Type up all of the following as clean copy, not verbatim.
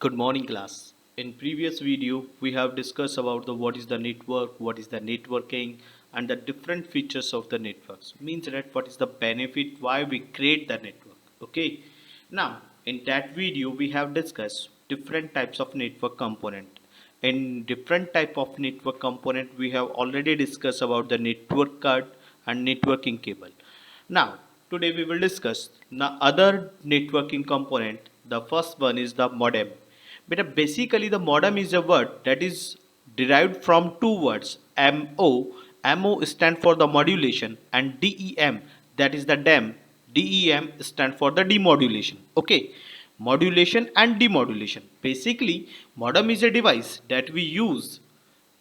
Good morning class. In previous video we have discussed about the what is the network, what is the networking and the different features of the networks. Means that what is the benefit why we create the network. Okay. Now in that video we have discussed different types of network component. In different type of network component we have already discussed about the network card and networking cable. Now today we will discuss the other networking component. The first one is the modem. But basically the modem is a word that is derived from two words MO. MO stand for the modulation and DEM, that is the DEM. DEM stand for the demodulation. Okay, modulation and demodulation. Basically modem is a device that we use.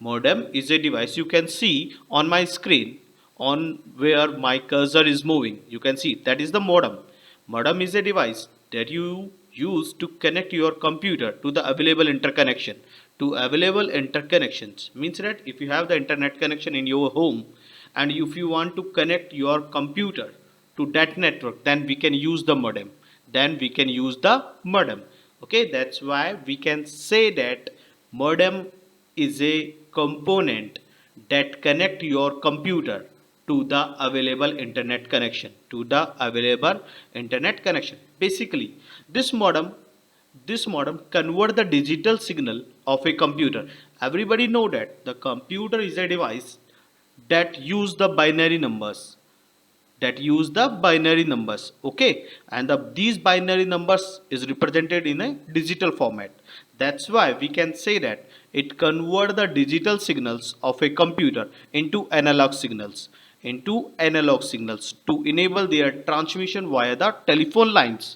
Modem is a device you can see on my screen on where my cursor is moving. You can see that is the modem. Modem is a device that you use to connect your computer to the available interconnection. To available interconnections means that if you have the internet connection in your home and if you want to connect your computer to that network, then we can use the modem. Then we can use the modem. Okay, that's why we can say that modem is a component that connect your computer to the available internet connection. Basically this modem convert the digital signal of a computer. Everybody know that the computer is a device that use the binary numbers, okay, and these binary numbers is represented in a digital format. That's why we can say that it convert the digital signals of a computer into analog signals to enable their transmission via the telephone lines.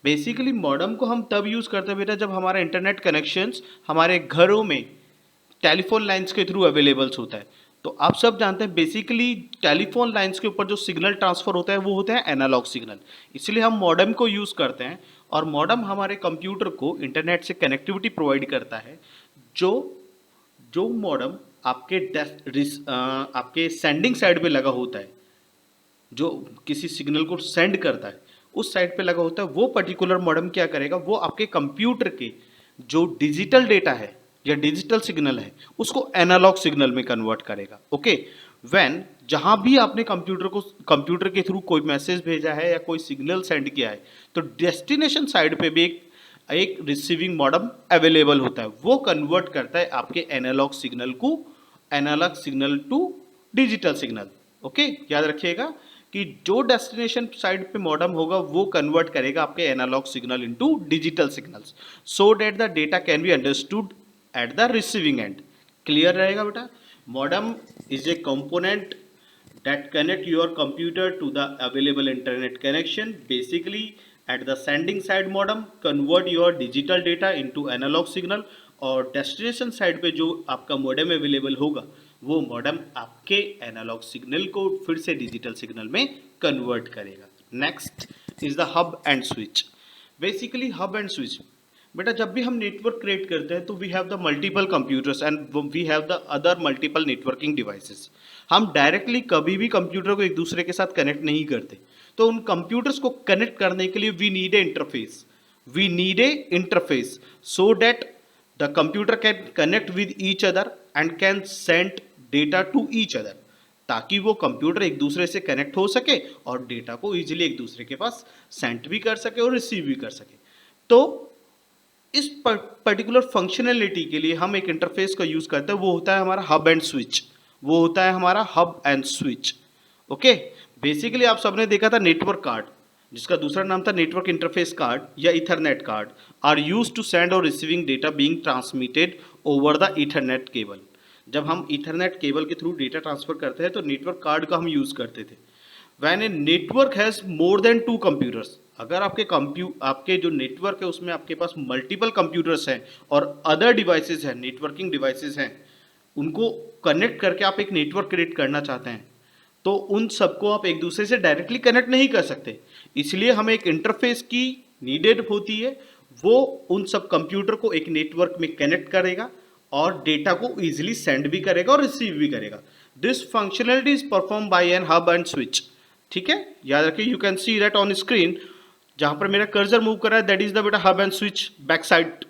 Basically modem को हम तब use करते हैं बेटा जब हमारा internet connections हमारे घरों में टेलीफोन लाइंस के थ्रू अवेलेबल्स होता है। तो आप सब जानते हैं बेसिकली टेलीफोन लाइंस के ऊपर जो सिग्नल ट्रांसफ़र होता है वो होते हैं एनालॉग सिग्नल। इसलिए हम मॉडेम को यूज़ करते हैं और मॉडेम हमारे कंप्यूटर को इंटरनेट से कनेक्टिविटी प्रोवाइड करता है। जो जो मॉडेम आपके सेंडिंग साइड पे लगा होता है, जो किसी सिग्नल को सेंड करता है उस साइड पे लगा होता है, वो पर्टिकुलर मॉडेम क्या करेगा, वो आपके कंप्यूटर के जो डिजिटल डेटा है या डिजिटल सिग्नल है उसको एनालॉग सिग्नल में कन्वर्ट करेगा। ओके, व्हेन जहां भी आपने कंप्यूटर के थ्रू कोई मैसेज भेजा है या कोई सिग्नल सेंड किया है तो डेस्टिनेशन साइड पे भी एक रिसीविंग मॉडेम अवेलेबल होता है। वो कन्वर्ट करता है आपके analog signal to digital signal. Okay, याद रखिएगा कि जो डेस्टिनेशन साइड पे मॉडेम होगा वो कन्वर्ट करेगा आपके analog signal into digital signals so that the data can be understood at the receiving end. Clear रहेगा बेटा? Modem is a component that connect your computer to the available internet connection. Basically at the sending side modem convert your digital data into analog signal और destination side पे जो आपका modem available होगा वो modem आपके analog signal को फिर से डिजिटल सिग्नल में कन्वर्ट करेगा। Next is the hub and switch. Basically hub and switch बेटा जब भी हम नेटवर्क क्रिएट करते हैं तो we have the multiple computers and we have the other multiple networking devices. हम डायरेक्टली कभी भी कंप्यूटर को एक दूसरे के साथ कनेक्ट नहीं करते, तो उन कंप्यूटर्स को कनेक्ट करने के लिए we need a interface so that the computer can connect with each other and can send data to each other, ताकि वो कंप्यूटर एक दूसरे से कनेक्ट हो सके और डेटा को इजीली एक दूसरे के पास सेंड भी कर सके और रिसीव भी कर सके। तो इस पर्टिकुलर फंक्शनैलिटी के लिए हम एक इंटरफेस का यूज करते हैं, वो होता है हमारा hub and switch. Okay, basically आप सबने देखा था नेटवर्क कार्ड, जिसका दूसरा नाम था नेटवर्क इंटरफेस कार्ड या ethernet card, are use to send और receiving data being transmitted over the ethernet cable. जब हम इथरनेट केबल के थ्रू डेटा ट्रांसफर करते हैं तो नेटवर्क कार्ड का हम यूज करते थे। When a network has more than 2 computers, अगर आपके जो नेटवर्क है उसमें आपके पास मल्टीपल कंप्यूटर्स हैं और अदर डिवाइसेस हैं, नेटवर्किंग डिवाइसेस हैं, उनको कनेक्ट करके आप एक नेटवर्क क्रिएट करना चाहते हैं तो उन सबको आप एक दूसरे से डायरेक्टली कनेक्ट नहीं कर सकते, इसलिए हमें एक इंटरफेस की नीडेड होती है। वो उन सब कंप्यूटर को एक नेटवर्क में कनेक्ट करेगा और डेटा को इजीली सेंड भी करेगा और रिसीव भी करेगा। This functionality is perform by an hub and switch. ठीक है, याद रखिए, you can see that on screen, जहां पर मेरा कर्सर मूव कर रहा है दैट इज द बेटा hub and switch back side.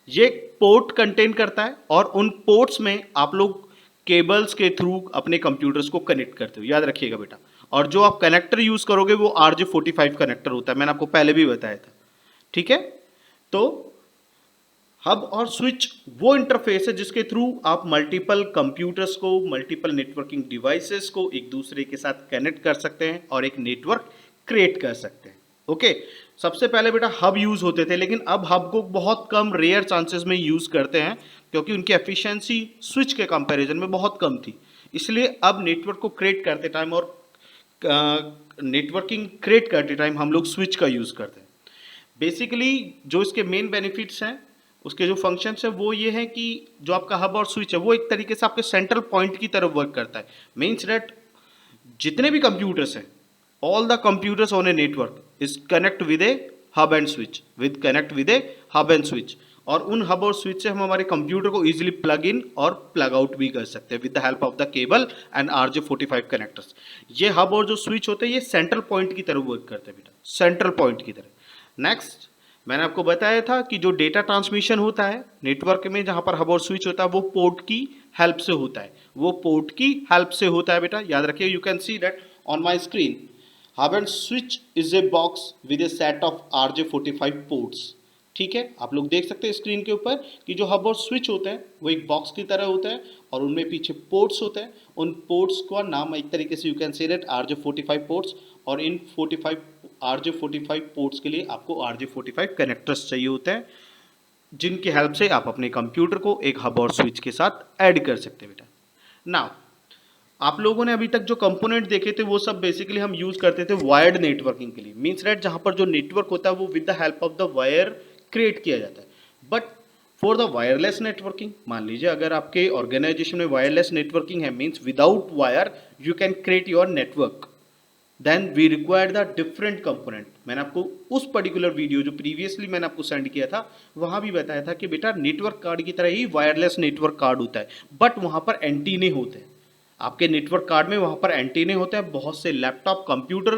ये पोर्ट कंटेन करता है और उन पोर्ट्स में आप लोग केबल्स के थ्रू अपने कंप्यूटर्स को कनेक्ट करते हो, याद रखिएगा बेटा। और जो आप कनेक्टर यूज करोगे वो RJ45 कनेक्टर होता है, मैंने आपको पहले भी बताया था, ठीक है। तो हब और स्विच वो इंटरफेस है जिसके थ्रू आप मल्टीपल कंप्यूटर्स को, मल्टीपल नेटवर्किंग डिवाइसेस को एक दूसरे के साथ कनेक्ट कर सकते हैं और एक नेटवर्क क्रिएट कर सकते हैं। ओके, सबसे पहले बेटा हब यूज होते थे, लेकिन अब हब को बहुत कम रेयर चांसेस में यूज करते हैं क्योंकि उनकी एफिशिएंसी स्विच के कंपैरिजन में बहुत कम थी। इसलिए अब नेटवर्क को क्रिएट करते टाइम और नेटवर्किंग क्रिएट करते टाइम हम लोग स्विच का यूज करते हैं। बेसिकली जो इसके मेन बेनिफिट्स हैं, उसके जो फंक्शंस है वो ये है कि जो आपका हब और स्विच है वो एक तरीके से आपके सेंट्रल पॉइंट की तरफ वर्क करता है। मीन्स दैट जितने भी कंप्यूटर्स हैं, all the computers on a network is connect with A hub and switch, hub and switch. और उन हब और स्विच से हम हमारे कंप्यूटर को इजीली प्लग इन और प्लग आउट भी कर सकते हैं with the help of the cable and RJ45 connectors. ये हब और जो स्विच होते हैं ये सेंट्रल पॉइंट की तरफ वर्क करते हैं बेटा, सेंट्रल पॉइंट की तरह। नेक्स्ट, मैंने आपको बताया था कि जो डेटा ट्रांसमिशन होता है नेटवर्क में, जहां पर हब और स्विच होता है वो पोर्ट की हेल्प से होता है, वो पोर्ट की हेल्प से होता है बेटा, याद रखिए। You can see that on my screen, hub and switch is a box with A set of RJ45 ports. ठीक है, आप लोग देख सकते हैं स्क्रीन के ऊपर कि जो हब और स्विच होते हैं वो एक बॉक्स की तरह होता है और उनमें पीछे पोर्ट्स होते हैं। उन पोर्ट्स का नाम एक तरीके से you can say that RJ45 ports, और इन RJ45 पोर्ट्स के लिए आपको RJ45 कनेक्टर्स चाहिए होते हैं जिनकी हेल्प से आप अपने कंप्यूटर को एक हब और स्विच के साथ ऐड कर सकते हैं बेटा। नाउ आप लोगों ने अभी तक जो कंपोनेंट देखे थे वो सब बेसिकली हम यूज करते थे वायर्ड नेटवर्किंग के लिए। मींस दैट जहां पर जो नेटवर्क होता है वो with the help of the wire create किया जाता है। But for the wireless networking, मान लीजिए अगर आपके ऑर्गेनाइजेशन में वायरलेस नेटवर्किंग है, means without wire you can create your network, then we require the different component. मैंने आपको उस पर्टिकुलर वीडियो जो प्रीवियसली मैंने आपको सेंड किया था वहां भी बताया था कि बेटा नेटवर्क कार्ड की तरह ही वायरलेस नेटवर्क कार्ड होता है, बट वहां पर एंटीने होते हैं। आपके नेटवर्क कार्ड में वहां पर एंटीने होते हैं। बहुत से लैपटॉप कंप्यूटर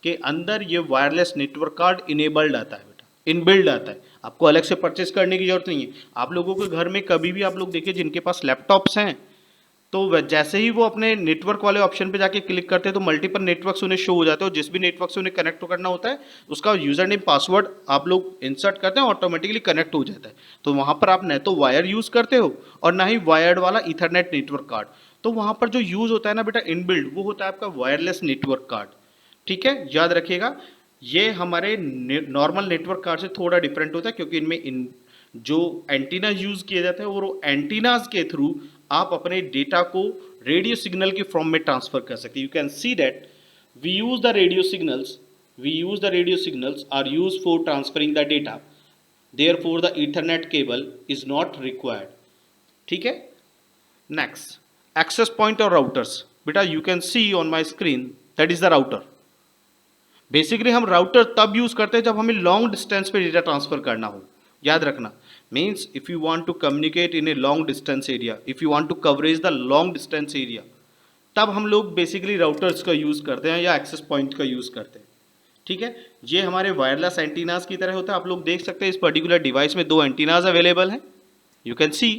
के अंदर ये वायरलेस नेटवर्क कार्ड इनेबल्ड आता है बेटा, इनबिल्ड आता है, आपको अलग से परचेस करने की जरूरत नहीं है। आप लोगों के घर में कभी भी आप लोग देखिए जिनके पास लैपटॉप्स हैं, तो जैसे ही वो अपने नेटवर्क वाले ऑप्शन पे जाके क्लिक करते हैं तो मल्टीपल नेटवर्क्स उन्हें शो हो जाते हैं, और जिस भी नेटवर्क से उन्हें कनेक्ट करना होता है उसका यूजर नेम पासवर्ड आप लोग इंसर्ट करते हैं, ऑटोमेटिकली कनेक्ट हो जाता है। तो वहां पर आप न तो वायर यूज करते हो और ना ही वायर्ड वाला इथरनेट नेटवर्क कार्ड। तो वहां पर जो यूज होता है ना बेटा इनबिल्ड, वो होता है आपका वायरलेस नेटवर्क कार्ड। ठीक है, याद रखिएगा ये हमारे नॉर्मल नेटवर्क कार्ड से थोड़ा डिफरेंट होता है क्योंकि इनमें जो एंटीना यूज किए जाते हैं वो एंटीनाज के थ्रू आप अपने डेटा को रेडियो सिग्नल की फॉर्म में ट्रांसफर कर सकते हैं। You can see that we use the radio signals are use for transferring the data, therefore the ethernet cable is not required. ठीक है, नेक्स्ट, एक्सेस पॉइंट और राउटर्स। बेटा you can see on my screen that is the router. Basically हम router तब use करते हैं जब हमें लॉन्ग डिस्टेंस पे डेटा ट्रांसफर करना हो, याद रखना। means if you want to communicate in a long distance area, if you want to coverage the long distance area, तब हम लोग बेसिकली राउटर्स का यूज करते हैं या एक्सेस पॉइंट का यूज करते हैं। ठीक है, ये हमारे वायरलेस एंटीनास की तरह होता है। आप लोग देख सकते हैं इस पर्टिकुलर डिवाइस में दो एंटीनास अवेलेबल हैं। You can C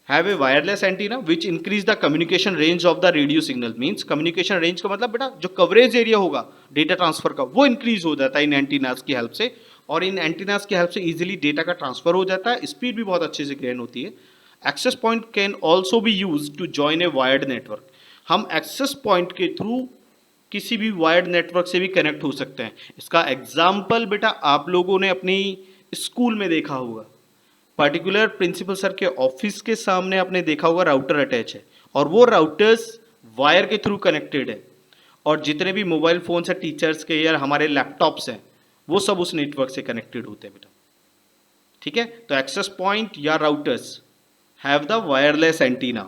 have a wireless antenna which increase the communication range of the radio signal. Means communication range का मतलब बेटा जो कवरेज एरिया होगा डेटा ट्रांसफर का वो इंक्रीज हो जाता है इन एंटीनास की हेल्प से, और इन एंटीनास की हेल्प से इजीली डेटा का ट्रांसफर हो जाता है, स्पीड भी बहुत अच्छे से गेन होती है। Access point can also be use to join a wired network. हम एक्सेस पॉइंट के थ्रू किसी भी वायर्ड नेटवर्क से भी कनेक्ट हो सकते हैं। इसका एग्जाम्पल बेटा आप लोगों ने अपनी स्कूल में देखा होगा, पर्टिकुलर प्रिंसिपल सर के ऑफिस के सामने आपने देखा होगा राउटर अटैच है और वो राउटर्स वायर के थ्रू कनेक्टेड है, और जितने भी मोबाइल फोन्स हैं टीचर्स के या हमारे लैपटॉप्स हैं वो सब उस नेटवर्क से कनेक्टेड होते हैं बेटा। ठीक है, तो एक्सेस पॉइंट या routers have the wireless antenna.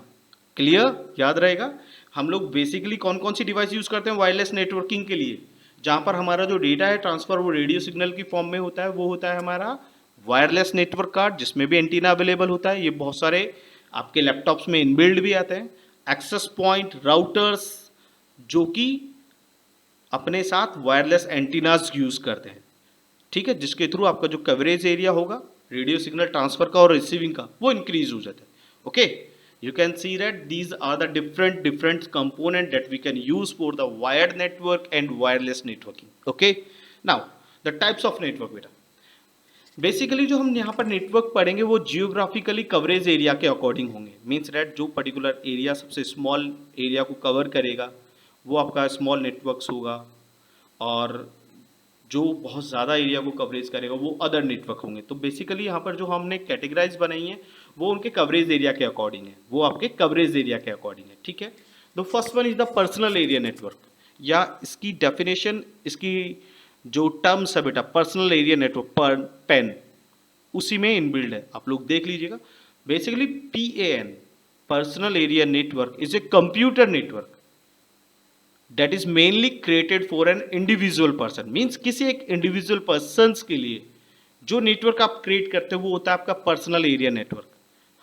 Clear, याद रहेगा। हम लोग बेसिकली कौन कौन सी डिवाइस यूज करते हैं वायरलेस नेटवर्किंग के लिए, जहां पर हमारा जो डेटा है ट्रांसफर वो रेडियो सिग्नल की फॉर्म में होता है, वो होता है हमारा वायरलेस नेटवर्क कार्ड जिसमें भी एंटीना अवेलेबल होता है। ये बहुत सारे आपके लैपटॉप्स में इनबिल्ड भी आते हैं। एक्सेस पॉइंट, राउटर्स जो कि अपने साथ वायरलेस एंटीनास यूज करते हैं। ठीक है, जिसके थ्रू आपका जो कवरेज एरिया होगा रेडियो सिग्नल ट्रांसफर का और रिसीविंग का, वो इंक्रीज हो जाता है. Okay, you can see that these are the different component that we can use for the wired network and wireless networking. Okay, now the types of network बेटा, basically जो हम यहाँ पर नेटवर्क पढ़ेंगे वो जियोग्राफिकली कवरेज एरिया के according होंगे. Means that जो पर्टिकुलर एरिया सबसे स्मॉल एरिया को कवर करेगा वो आपका स्मॉल नेटवर्क्स होगा, और जो बहुत ज़्यादा एरिया को कवरेज करेगा वो अदर नेटवर्क होंगे. तो बेसिकली यहाँ पर जो हमने कैटेगराइज बनाई है वो उनके कवरेज एरिया के अकॉर्डिंग है, वो आपके कवरेज एरिया के अकॉर्डिंग है. ठीक है, the first one is the personal area network, या इसकी डेफिनेशन, इसकी जो टर्म्स है बेटा, पर्सनल एरिया नेटवर्क पर पेन, उसी में इनबिल्ड है, आप लोग देख लीजिएगा. Basically PAN, personal area network, is a computer network that is mainly created for an individual person. Means किसी एक इंडिविजुअल पर्सन के लिए जो नेटवर्क आप क्रिएट करते हो वो होता है आपका पर्सनल एरिया नेटवर्क.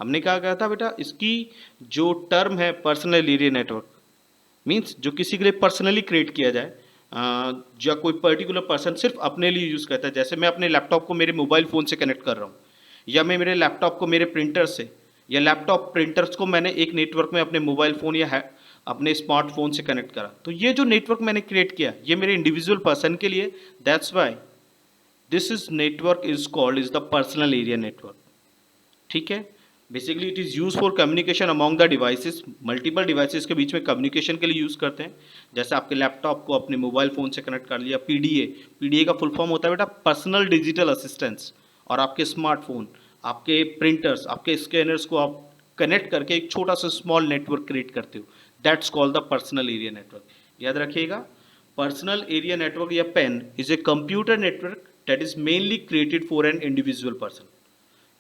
हमने क्या कहा था बेटा, इसकी जो टर्म है पर्सनल एरिया नेटवर्क मीन्स जो किसी के लिए पर्सनली क्रिएट किया जाए, या कोई पर्टिकुलर पर्सन सिर्फ अपने लिए यूज़ करता है. जैसे मैं अपने लैपटॉप को मेरे मोबाइल फ़ोन से कनेक्ट कर रहा हूँ, या मैं मेरे लैपटॉप को मेरे प्रिंटर से, या लैपटॉप प्रिंटर्स को मैंने एक नेटवर्क में अपने मोबाइल फ़ोन या अपने स्मार्टफोन से कनेक्ट करा. तो ये जो नेटवर्क मैंने क्रिएट किया ये मेरे इंडिविजुअल पर्सन के लिए, that's why this is network is called is the personal area network. ठीक है, basically it is use for communication among the devices. Multiple devices के बीच में कम्युनिकेशन के लिए यूज़ करते हैं. जैसे आपके लैपटॉप को अपने मोबाइल फ़ोन से कनेक्ट कर लिया, PDA का फुल फॉर्म होता है बेटा पर्सनल डिजिटल असिस्टेंस. और आपके स्मार्टफोन, आपके प्रिंटर्स, आपके स्कैनर्स को आप कनेक्ट करके एक छोटा सा स्मॉल नेटवर्क क्रिएट करते हो, that's called the personal area network. याद रखिएगा, पर्सनल एरिया नेटवर्क या PAN is a computer network that is mainly created for an individual person,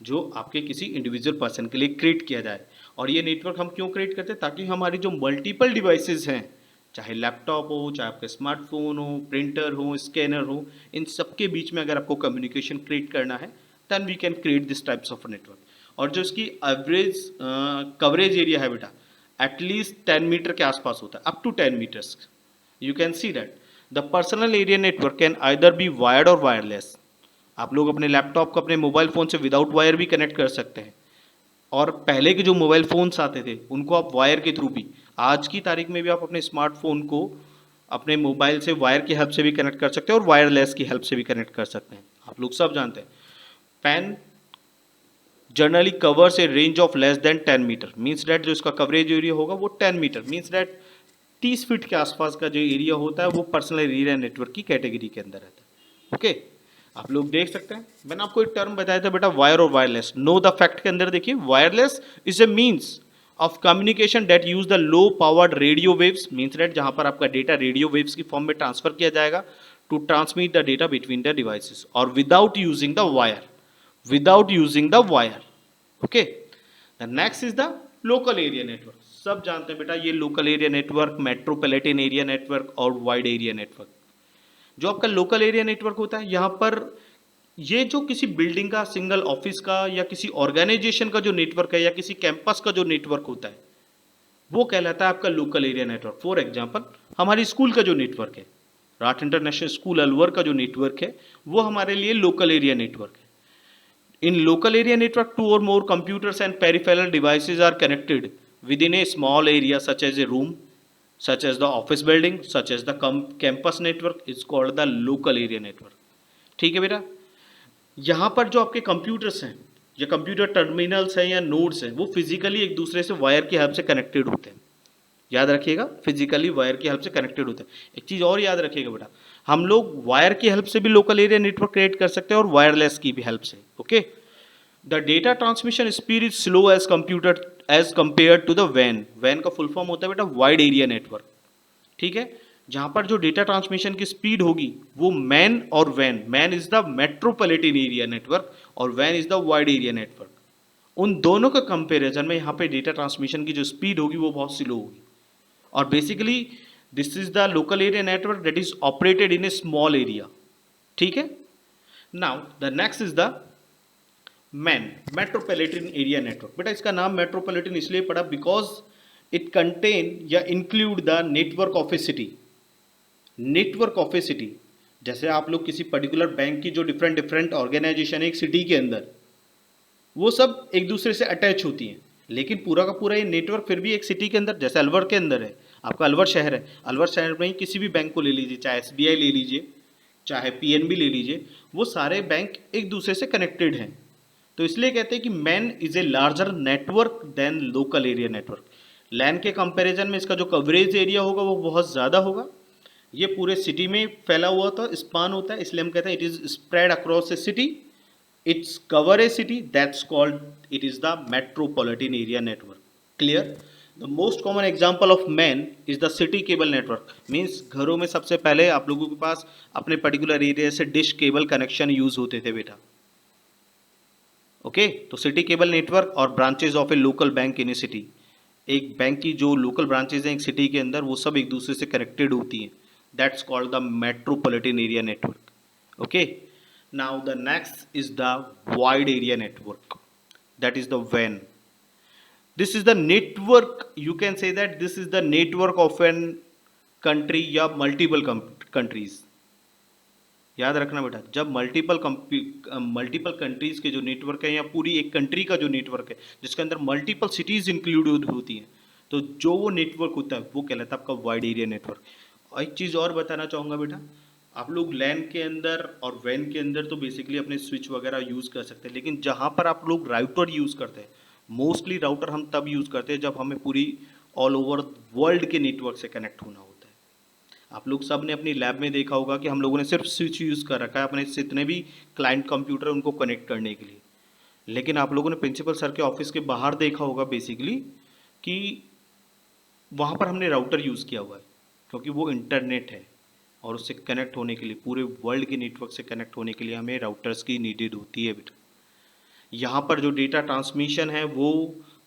जो आपके किसी इंडिविजुअल पर्सन के लिए क्रिएट किया जाए. और ये नेटवर्क हम क्यों क्रिएट करते हैं, ताकि हमारी जो मल्टीपल डिवाइसेस हैं, चाहे लैपटॉप हो, चाहे आपके स्मार्टफोन हो, प्रिंटर हो, स्कैनर हो, इन सब के बीच में अगर आपको कम्युनिकेशन क्रिएट करना है then we can create this types of network. और जो इसकी एवरेज कवरेज एरिया है बेटा एटलीस्ट 10 मीटर के आसपास होता है, up to 10 meters. You can see that the personal area network can either be wired और वायरलेस. आप लोग अपने लैपटॉप को अपने मोबाइल फ़ोन से विदाउट वायर भी कनेक्ट कर सकते हैं, और पहले के जो मोबाइल फ़ोन्स आते थे उनको आप वायर के थ्रू भी, आज की तारीख में भी आप अपने स्मार्टफोन को अपने मोबाइल से वायर की हेल्प से भी कनेक्ट कर सकते हैं और वायरलेस की हेल्प से भी कनेक्ट कर सकते हैं. आप लोग सब जानते हैं PAN generally covers a range of less than 10 meter. Means that जो इसका कवरेज एरिया होगा वो 10 मीटर, मीन्स डैट 30 फीट के आसपास का जो एरिया होता है वो पर्सनल एरिया नेटवर्क की कैटेगरी के अंदर रहता है. ओके, आप लोग देख सकते हैं, मैंने आपको एक टर्म बताया था बेटा वायर और वायरलेस. नो द फैक्ट के अंदर देखिए, wireless is a means of communication that use the low powered radio waves. Means that जहां पर आपका डेटा रेडियो वेव्स की फॉर्म में ट्रांसफर किया जाएगा to transmit the data between the devices, और without using the wire, without using the wire. Okay, the next is the local area network. सब जानते हैं बेटा ये local area network, metropolitan area network और वाइड एरिया नेटवर्क. जो आपका local area network होता है, यहाँ पर ये जो किसी बिल्डिंग का, सिंगल ऑफिस का, या किसी ऑर्गेनाइजेशन का जो नेटवर्क है, या किसी कैंपस का जो नेटवर्क होता है, वो कहलाता है आपका local area network. For example हमारी स्कूल का जो नेटवर्क है, राठ इंटरनेशनल स्कूल अलवर का जो नेटवर्क है, वो हमारे लिए लोकल एरिया नेटवर्क है. In local area network, two or more computers and peripheral devices are connected within a small area such as a room, such as the office building, such as the campus network is called the local area network. ठीक है बेटा, यहाँ पर जो आपके computers हैं या computer terminals हैं या नोड्स हैं, वो फिजिकली एक दूसरे से वायर की हेल्प से कनेक्टेड होते हैं. याद रखिएगा, फिजिकली वायर की हेल्प से कनेक्टेड होते हैं. एक चीज़ और याद रखिएगा बेटा, हम लोग वायर की हेल्प से भी लोकल एरिया नेटवर्क क्रिएट कर सकते हैं और वायरलेस की भी हेल्प से. Okay, the data transmission speed is slow as compare to the वैन. वैन का फुल फॉर्म होता है बेटा वाइड एरिया नेटवर्क. ठीक है, जहां पर जो डेटा ट्रांसमिशन की स्पीड होगी वो मैन और वैन, MAN is the metropolitan area network और वैन is the wide area network. उन दोनों का कंपेरिजन में यहाँ पे डेटा ट्रांसमिशन की जो स्पीड होगी वो बहुत स्लो होगी. और basically this is the local area network that is operated in A small area. ठीक है, now the next is the man, metropolitan area network. बेटा इसका नाम मेट्रोपॉलिटन इसलिए पड़ा बिकॉज इट कंटेन या include the network of A city. Network of A city, जैसे आप लोग किसी पर्टिकुलर बैंक की जो डिफरेंट ऑर्गेनाइजेशन है एक सिटी के अंदर, वो सब एक दूसरे से अटैच होती हैं। लेकिन पूरा का पूरा ये नेटवर्क फिर भी एक सिटी के अंदर, जैसे अलवर के अंदर है, आपका अलवर शहर है, अलवर शहर में ही किसी भी बैंक को ले लीजिए, चाहे एसबीआई ले लीजिए, चाहे पीएनबी ले लीजिए, वो सारे बैंक एक दूसरे से कनेक्टेड हैं। तो इसलिए कहते हैं कि MAN is a larger network than local area network. LAN के कंपैरिजन में इसका जो कवरेज एरिया होगा वो बहुत ज़्यादा होगा। ये पूरे सिटी में फैला हुआ था, स्पान होता है, इसलिए हम कहते हैं it is spread across A city, its cover A city, that's called, it is the metropolitan area network. Clear? The most common example of man is the city cable network. Means घरों में सबसे पहले आप लोगों के पास अपने particular area से dish cable connection use होते थे बेटा। ओके, तो सिटी केबल नेटवर्क और branches of A local bank in A city, एक बैंक की जो लोकल ब्रांचेज हैं एक सिटी के अंदर, वो सब एक दूसरे से कनेक्टेड होती हैं, that's called the metropolitan area network. Okay, now the next is the wide area network, that is the वैन। This is the network, you can say that this is the network of an country या multiple countries. याद रखना बेटा, जब multiple countries के जो network है या पूरी एक कंट्री का जो नेटवर्क है जिसके अंदर मल्टीपल सिटीज इंक्लूड होती हैं, तो जो वो नेटवर्क होता है वो कहलाता है आपका वाइड एरिया नेटवर्क। और एक चीज़ और बताना चाहूँगा बेटा, आप लोग लैन के अंदर और वैन के अंदर तो बेसिकली अपने स्विच वगैरह यूज़ कर सकते हैं, लेकिन जहाँ पर आप लोग राउटर यूज़ करते हैं, मोस्टली राउटर हम तब यूज़ करते हैं जब हमें पूरी ऑल ओवर वर्ल्ड के नेटवर्क से कनेक्ट होना होता है। आप लोग सब ने अपनी लैब में देखा होगा कि हम लोगों ने सिर्फ स्विच यूज़ कर रखा है अपने जितने भी क्लाइंट कंप्यूटर उनको कनेक्ट करने के लिए, लेकिन आप लोगों ने प्रिंसिपल सर के ऑफिस के बाहर देखा होगा बेसिकली कि वहाँ पर हमने राउटर यूज़ किया हुआ है, क्योंकि वो इंटरनेट है और उससे कनेक्ट होने के लिए, पूरे वर्ल्ड के नेटवर्क से कनेक्ट होने के लिए हमें राउटर्स की नीडेड होती है बेटा। यहाँ पर जो डेटा ट्रांसमिशन है वो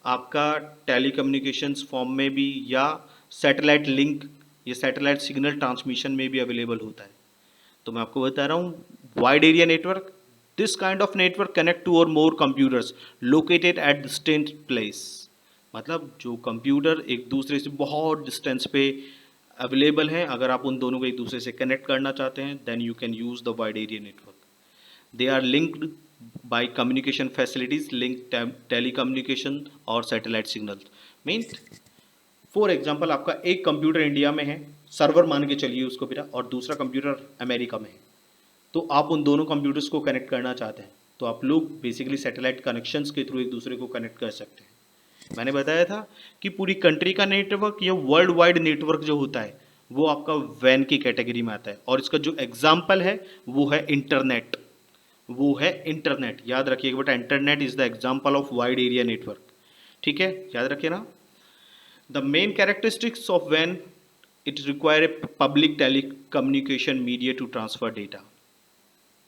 आपका टेलीकम्युनिकेशंस फॉर्म में भी या सैटेलाइट लिंक या सैटेलाइट सिग्नल ट्रांसमिशन में भी अवेलेबल होता है। तो मैं आपको बता रहा हूँ, wide area network, this kind of network connect two or more computers located at distant place. मतलब जो कंप्यूटर एक दूसरे से बहुत डिस्टेंस पे अवेलेबल हैं, अगर आप उन दोनों को एक दूसरे से कनेक्ट करना चाहते हैं, then you can use the wide area network. They are linked by communication facilities, link telecommunication और satellite signals. Means for example आपका एक कंप्यूटर इंडिया में है, सर्वर मान के चलिए उसको बेटा, और दूसरा कंप्यूटर अमेरिका में है, तो आप उन दोनों कंप्यूटर्स को कनेक्ट करना चाहते हैं, तो आप लोग बेसिकली सैटेलाइट कनेक्शंस के थ्रू एक दूसरे को कनेक्ट कर सकते हैं। मैंने बताया था कि पूरी कंट्री का नेटवर्क या वर्ल्ड वाइड नेटवर्क जो होता है वो आपका वैन की कैटेगरी में आता है, और इसका जो एग्जाम्पल है वो है इंटरनेट, वो है इंटरनेट। याद रखिएगा बेटा, internet is the example of wide area network. ठीक है, याद रखिए ना। द मेन कैरेक्टरिस्टिक्स ऑफ वैन, it require a public telecommunication media to transfer data.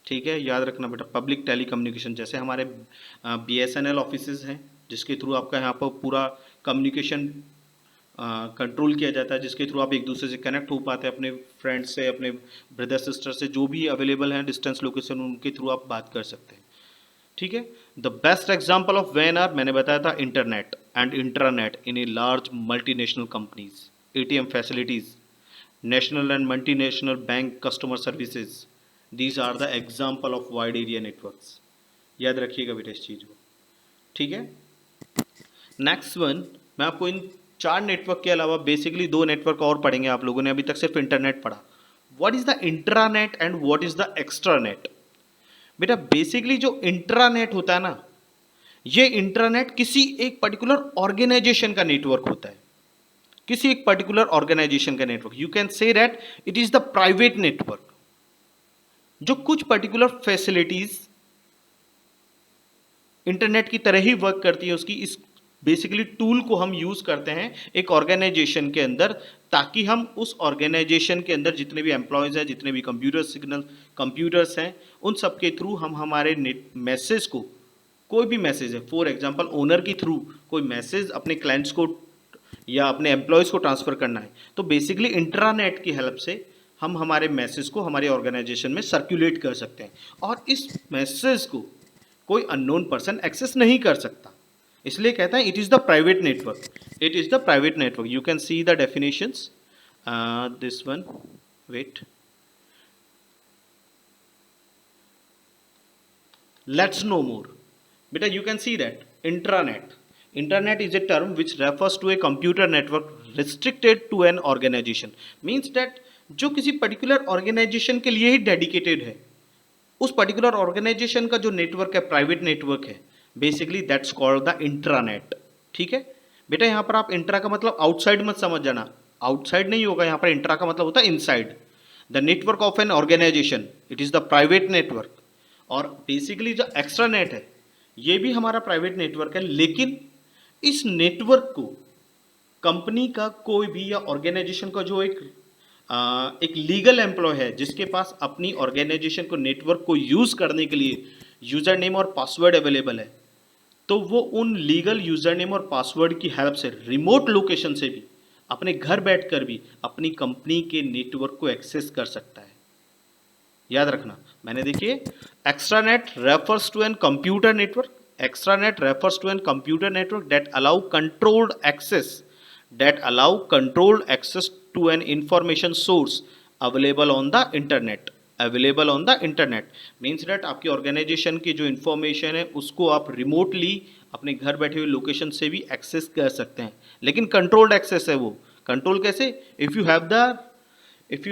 ठीक है, याद रखना बेटा, पब्लिक टेलीकम्युनिकेशन, जैसे हमारे BSNL ऑफिसेज हैं जिसके थ्रू आपका यहाँ पर पूरा कम्युनिकेशन कंट्रोल किया जाता है, जिसके थ्रू आप एक दूसरे से कनेक्ट हो पाते हैं, अपने फ्रेंड्स से, अपने ब्रदर सिस्टर से, जो भी अवेलेबल हैं डिस्टेंस लोकेशन, उनके थ्रू आप बात कर सकते हैं। ठीक है, द बेस्ट एग्जाम्पल ऑफ वैन आर, मैंने बताया था, internet and intranet in a large multinational companies, ATM facilities, national and multinational bank customer services, these are the example of wide area networks. याद रखिएगा बेटा इस चीज़ को। ठीक है, नेक्स्ट वन, मैं आपको इन 4 नेटवर्क के अलावा बेसिकली 2 नेटवर्क और पढ़ेंगे। आप लोगों ने अभी तक सिर्फ इंटरनेट पढ़ा। What is the intranet and what is the extranet? बेटा बेसिकली जो इंट्रानेट होता है ना, ये इंट्रानेट किसी एक पर्टिकुलर ऑर्गेनाइजेशन का नेटवर्क होता है, किसी एक पर्टिकुलर ऑर्गेनाइजेशन का network. You can say that it is the private network, जो कुछ पर्टिकुलर फैसिलिटीज इंटरनेट की तरह ही वर्क करती है उसकी, इस बेसिकली टूल को हम यूज करते हैं एक ऑर्गेनाइजेशन के अंदर, ताकि हम उस ऑर्गेनाइजेशन के अंदर जितने भी एम्प्लॉयज हैं, जितने भी कंप्यूटर्स हैं, उन सब के थ्रू हम हमारे मैसेज को, कोई भी मैसेज है, फॉर एग्जांपल ओनर के थ्रू कोई मैसेज अपने क्लाइंट्स को या अपने एम्प्लॉयज़ को ट्रांसफ़र करना है, तो बेसिकली इंट्रानेट की हेल्प से हम हमारे मैसेज को हमारे ऑर्गेनाइजेशन में सर्कुलेट कर सकते हैं, और इस मैसेज को कोई अननोन पर्सन एक्सेस नहीं कर सकता। इसलिए कहता है it is the private network, it is the private network. You can see the definitions, this one, wait, let's know more. बेटा you can see that intranet is a term which refers to a computer network restricted to an organization, means that जो किसी particular organisation के लिए ही dedicated है, उस particular organisation का जो network है, प्राइवेट नेटवर्क है, basically that's called the intranet. ठीक है बेटा, यहाँ पर आप इंट्रा का मतलब आउटसाइड मत समझ जाना, आउटसाइड नहीं होगा, यहाँ पर इंट्रा का मतलब होता है inside the network of an organization, it is the private network. और बेसिकली जो एक्स्ट्रा नेट है ये भी हमारा प्राइवेट नेटवर्क है, लेकिन इस नेटवर्क को कंपनी का कोई भी या ऑर्गेनाइजेशन का जो एक लीगल एम्प्लॉय है जिसके पास अपनी ऑर्गेनाइजेशन को नेटवर्क को यूज़ करने के लिए यूज़र नेम और पासवर्ड अवेलेबल है, तो वो उन लीगल यूज़र नेम और पासवर्ड की हेल्प से रिमोट लोकेशन से भी अपने घर बैठकर भी अपनी कंपनी के नेटवर्क को एक्सेस कर सकता है। याद रखना, मैंने देखिए extranet refers to an computer network, extranet refers to an computer network that allow controlled access to an information source available on the internet means that आपकी ऑर्गेनाइजेशन की जो इंफॉर्मेशन है उसको आप रिमोटली अपने घर बैठे हुए लोकेशन से भी एक्सेस कर सकते हैं, लेकिन कंट्रोल्ड एक्सेस है। वो कंट्रोल कैसे? If you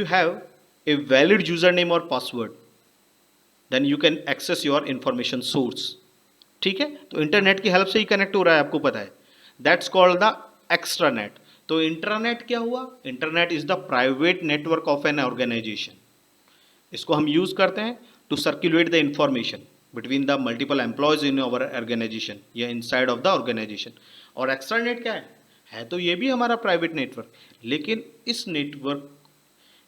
have a valid user name और password then you can access your information source. ठीक है, तो इंटरनेट की हेल्प से ही कनेक्ट हो रहा है, आपको पता है, दैट्स कॉल्ड द एक्स्ट्रानेट। तो इंटरनेट क्या हुआ? Internet is the private network of an organization. इसको हम यूज करते हैं to circulate the information between the multiple employees in our organization या इनसाइड ऑफ द ऑर्गेनाइजेशन। और एक्स्ट्रानेट क्या है तो ये भी हमारा प्राइवेट नेटवर्क, लेकिन इस नेटवर्क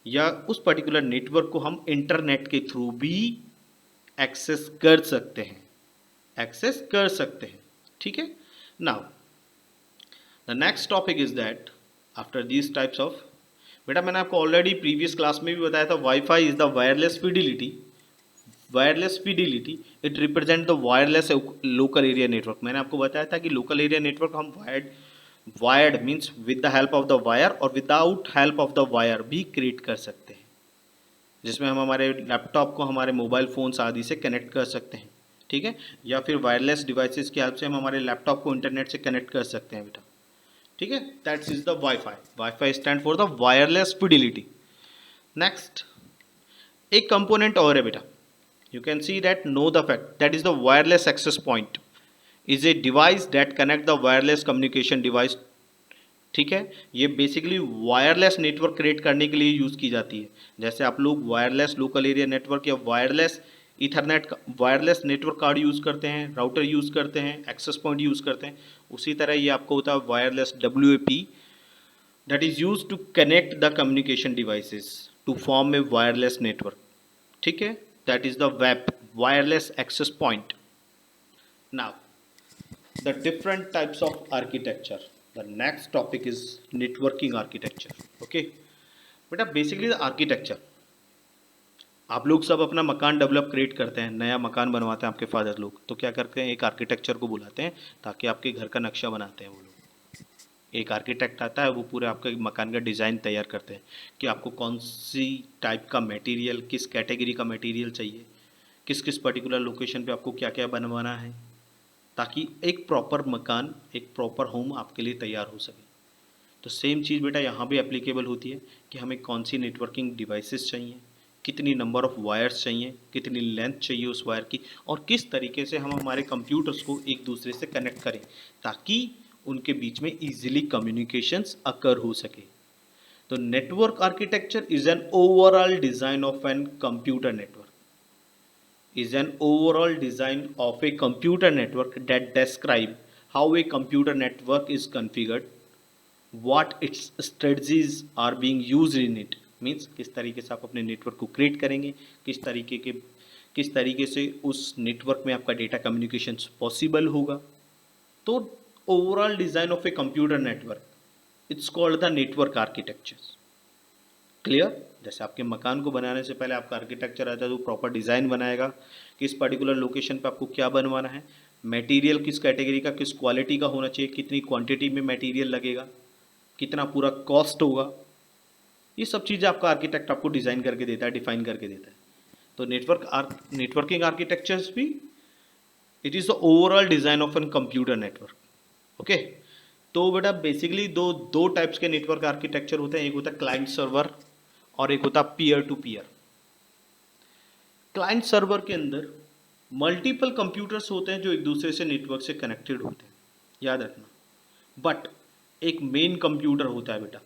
या उस पर्टिकुलर नेटवर्क को हम इंटरनेट के थ्रू भी एक्सेस कर सकते हैं, ठीक है। Now the next topic is that after these types of, बेटा मैंने आपको ऑलरेडी प्रीवियस क्लास में भी बताया था, wifi is the wireless fidelity, it represent the wireless local area network. मैंने आपको बताया था कि लोकल एरिया नेटवर्क हम wired means with the help of the wire और without help of the wire भी क्रिएट कर सकते हैं, जिसमें हम हमारे लैपटॉप को हमारे मोबाइल फोन्स आदि से कनेक्ट कर सकते हैं, ठीक है, या फिर वायरलेस डिवाइसेस की हेल्प से हम हमारे लैपटॉप को इंटरनेट से कनेक्ट कर सकते हैं बेटा, ठीक है। That's is the WiFi stand for the wireless fidelity. Next एक कंपोनेंट और है बेटा, you can see that no the fact that is the wireless access point is a device that connect the wireless communication device, ठीक है। ये basically wireless network create करने के लिए यूज़ की जाती है। जैसे आप लोग वायरलेस लोकल एरिया नेटवर्क या wireless Ethernet wireless network card use करते हैं, राउटर यूज़ करते हैं, एक्सेस पॉइंट यूज़ करते हैं, उसी तरह ये आपको होता है wireless WAP that is use to connect the communication devices to form a wireless network, ठीक है। That is the web wireless access point. Now the different types of architecture, the next topic is networking architecture, okay बेटा। Basically the architecture, आप लोग सब अपना मकान develop create करते हैं, नया मकान बनवाते हैं आपके फादर लोग, तो क्या करते हैं, एक आर्किटेक्चर को बुलाते हैं ताकि आपके घर का नक्शा बनाते हैं। वो लोग, एक आर्किटेक्ट आता है, वो पूरे आपके मकान का डिज़ाइन तैयार करते हैं कि आपको कौन सी टाइप का मटेरियल, किस कैटेगरी का मटेरियल चाहिए, किस किस पर्टिकुलर लोकेशन पे आपको क्या क्या बनवाना है, ताकि एक प्रॉपर मकान, एक प्रॉपर होम आपके लिए तैयार हो सके। तो सेम चीज़ बेटा यहाँ भी एप्लीकेबल होती है कि हमें कौन सी नेटवर्किंग डिवाइसेस चाहिए, कितनी नंबर ऑफ वायर्स चाहिए, कितनी लेंथ चाहिए उस वायर की, और किस तरीके से हम हमारे कंप्यूटर्स को एक दूसरे से कनेक्ट करें ताकि उनके बीच में ईजिली कम्युनिकेशंस अकर हो सके। तो network architecture is an overall design of an computer network, is an overall design of a computer network that describe how a computer network is configured, what its strategies are being used in it, means किस तरीके से आप अपने network को create करेंगे, किस तरीके से उस नेटवर्क में आपका डेटा कम्युनिकेशन पॉसिबल होगा। तो overall design of a computer network, it's called the network architecture. Clear? जैसे आपके मकान को बनाने से पहले आपका आर्किटेक्चर आता है तो प्रॉपर डिज़ाइन बनाएगा, किस पर्टिकुलर लोकेशन पे आपको क्या बनवाना है, मटेरियल किस कैटेगरी का, किस क्वालिटी का होना चाहिए, कितनी क्वांटिटी में मटेरियल लगेगा, कितना पूरा कॉस्ट होगा, ये सब चीज़ें आपका आर्किटेक्ट आपको डिज़ाइन करके देता है, डिफाइन करके देता है। तो नेटवर्किंग आर्किटेक्चर्स भी it is the overall design of an computer network. Okay, तो बेटा बेसिकली दो दो टाइप्स के नेटवर्क आर्किटेक्चर होते हैं, एक होता है क्लाइंट सर्वर और एक होता है peer to peer. Client server के अंदर मल्टीपल कंप्यूटर्स होते हैं जो एक दूसरे से नेटवर्क से कनेक्टेड होते हैं, याद रखना। बट एक मेन कंप्यूटर होता है बेटा,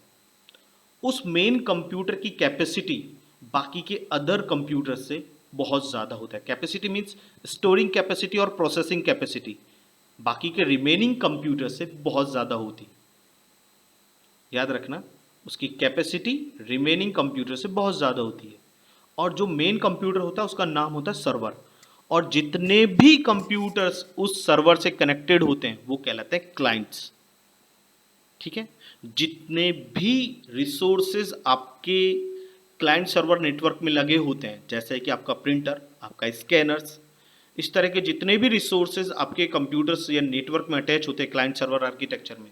उस मेन कंप्यूटर की कैपेसिटी बाकी के अदर कंप्यूटर से बहुत ज़्यादा होता है। कैपेसिटी मीन्स स्टोरिंग कैपेसिटी और प्रोसेसिंग कैपेसिटी बाकी के रिमेनिंग कंप्यूटर से बहुत ज़्यादा होती, याद रखना। उसकी कैपेसिटी रिमेनिंग कंप्यूटर से बहुत ज़्यादा होती है। और जो मेन कंप्यूटर होता है उसका नाम होता है सर्वर, और जितने भी कंप्यूटर्स उस सर्वर से कनेक्टेड होते हैं वो कहलाते हैं क्लाइंट्स। ठीक है, जितने भी रिसोर्सेज आपके क्लाइंट सर्वर नेटवर्क में लगे होते हैं, जैसे कि आपका प्रिंटर, आपका स्कैनर्स, इस तरह के जितने भी रिसोर्सेज आपके कंप्यूटर्स या नेटवर्क में अटैच होते हैं क्लाइंट सर्वर आर्किटेक्चर में,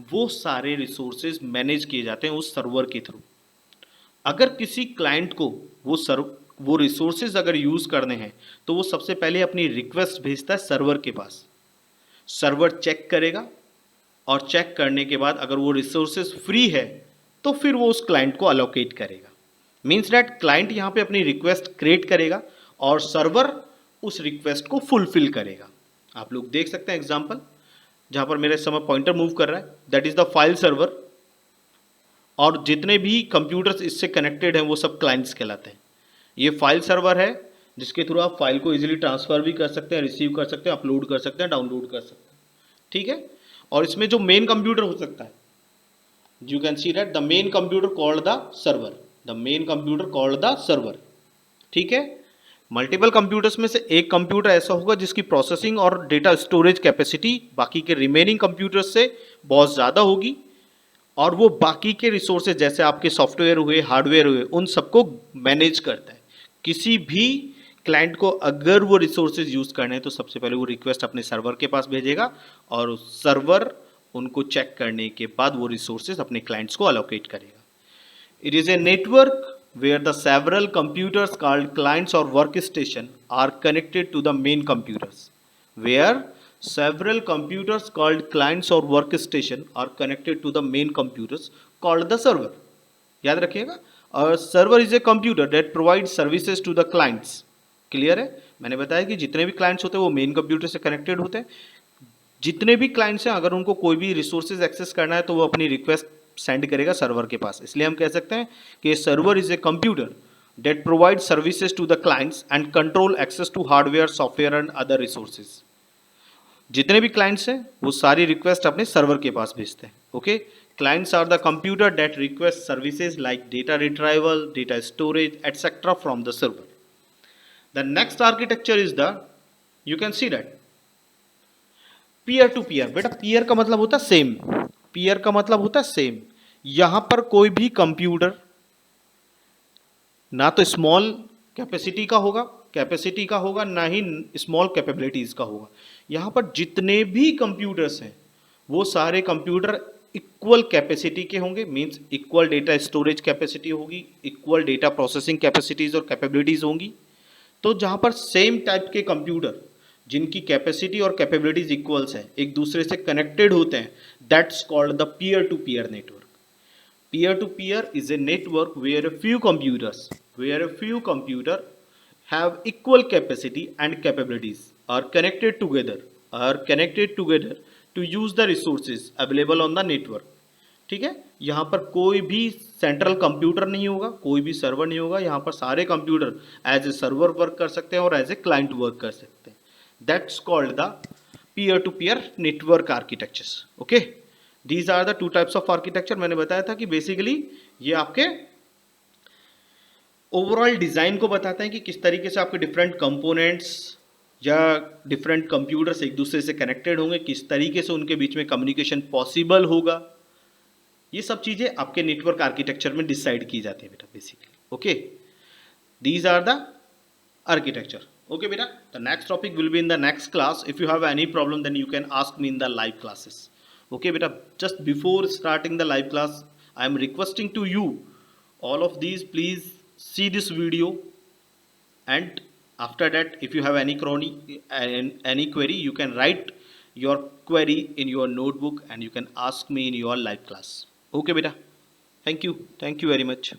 वो सारे रिसोर्सेज मैनेज किए जाते हैं उस सर्वर के थ्रू। अगर किसी क्लाइंट को वो रिसोर्सेज अगर यूज़ करने हैं तो वो सबसे पहले अपनी रिक्वेस्ट भेजता है सर्वर के पास। सर्वर चेक करेगा और चेक करने के बाद अगर वो रिसोर्सेज फ्री है तो फिर वो उस क्लाइंट को अलोकेट करेगा। मीन्स डैट क्लाइंट यहाँ पे अपनी रिक्वेस्ट क्रिएट करेगा और सर्वर उस रिक्वेस्ट को फुलफिल करेगा। आप लोग देख सकते हैं एग्जांपल, जहाँ पर मेरे समय पॉइंटर मूव कर रहा है, that is the file server, और जितने भी कंप्यूटर्स इससे कनेक्टेड हैं वो सब क्लाइंट्स कहलाते हैं। ये फाइल सर्वर है जिसके थ्रू आप फाइल को इजीली ट्रांसफर भी कर सकते हैं, रिसीव कर सकते हैं, अपलोड कर सकते हैं, डाउनलोड कर सकते हैं। ठीक है, और इसमें जो मेन कंप्यूटर हो सकता है, you can see that the main computer called the server, the main computer called the server. ठीक है, मल्टीपल कंप्यूटर्स में से एक कंप्यूटर ऐसा होगा जिसकी प्रोसेसिंग और डेटा स्टोरेज कैपेसिटी बाकी के रिमेनिंग कंप्यूटर्स से बहुत ज़्यादा होगी, और वो बाकी के रिसोर्सेज जैसे आपके सॉफ्टवेयर हुए, हार्डवेयर हुए, उन सबको मैनेज करता है। किसी भी क्लाइंट को अगर वो रिसोर्सेज यूज़ करने हैं तो सबसे पहले वो रिक्वेस्ट अपने सर्वर के पास भेजेगा और सर्वर उनको चेक करने के बाद वो रिसोर्सेज अपने क्लाइंट्स को अलोकेट करेगा। It is a network where the several computers called clients or workstation are connected to the main computers, where several computers called clients or workstation are connected to the main computers called the server। याद रखिएगा, और server is a computer that provide services to the clients. Clear है, मैंने बताया कि जितने भी clients होते हैं वो मेन कंप्यूटर से कनेक्टेड होते हैं। जितने भी क्लाइंट्स हैं अगर उनको कोई भी रिसोर्सेज एक्सेस करना है तो वो अपनी रिक्वेस्ट सेंड करेगा सर्वर के पास। इसलिए हम कह सकते हैं कि server is a computer that provide services to the clients and control access to hardware, software and other resources। जितने भी क्लाइंट्स हैं वो सारी रिक्वेस्ट अपने सर्वर के पास भेजते हैं। Okay, clients are the computer that request services like data retrieval, data storage etcetera from the server. The next architecture is the, you can see that peer to peer. बेटा peer का मतलब होता है same, peer का मतलब होता है same. यहां पर कोई भी कंप्यूटर ना तो स्मॉल कैपेसिटी का होगा ना ही स्मॉल कैपेबिलिटीज का होगा। यहां पर जितने भी कंप्यूटर्स हैं वो सारे कंप्यूटर इक्वल कैपेसिटी के होंगे, means equal data storage capacity होगी, इक्वल डेटा प्रोसेसिंग कैपेसिटीज और कैपेबिलिटीज होंगी। तो जहां पर सेम टाइप के कंप्यूटर जिनकी कैपेसिटी और कैपेबिलिटीज इक्वल्स हैं एक दूसरे से कनेक्टेड होते हैं, that's called the peer to peer network. Peer to peer is a network where a few computers have equal capacity and capabilities are connected together to use the resources available on the network। ठीक है, यहाँ पर कोई भी central computer नहीं होगा, कोई भी सर्वर नहीं होगा। यहाँ पर सारे computer as a server work कर सकते हैं और एज ए क्लाइंट वर्क कर सकते हैं। That's called the peer to peer network architectures. Okay, these are the two types of architecture. मैंने बताया था कि बेसिकली ये आपके ओवरऑल डिजाइन को बताते हैं कि किस तरीके से आपके डिफरेंट कंपोनेंट्स या डिफरेंट कंप्यूटर्स एक दूसरे से कनेक्टेड होंगे, किस तरीके से उनके बीच में कम्युनिकेशन पॉसिबल होगा। ये सब चीजें आपके नेटवर्क आर्किटेक्चर में डिसाइड की जाती है बेटा basically. Okay, these are the architecture. Okay बेटा, the next topic will be in the next class. If you have any problem then you can ask me in the live classes. Okay beta, just before starting the live class I am requesting to you all of these, please see this video and After that, if you have any query, you can write your query in your notebook and you can ask me in your live class. Okay beta, thank you very much.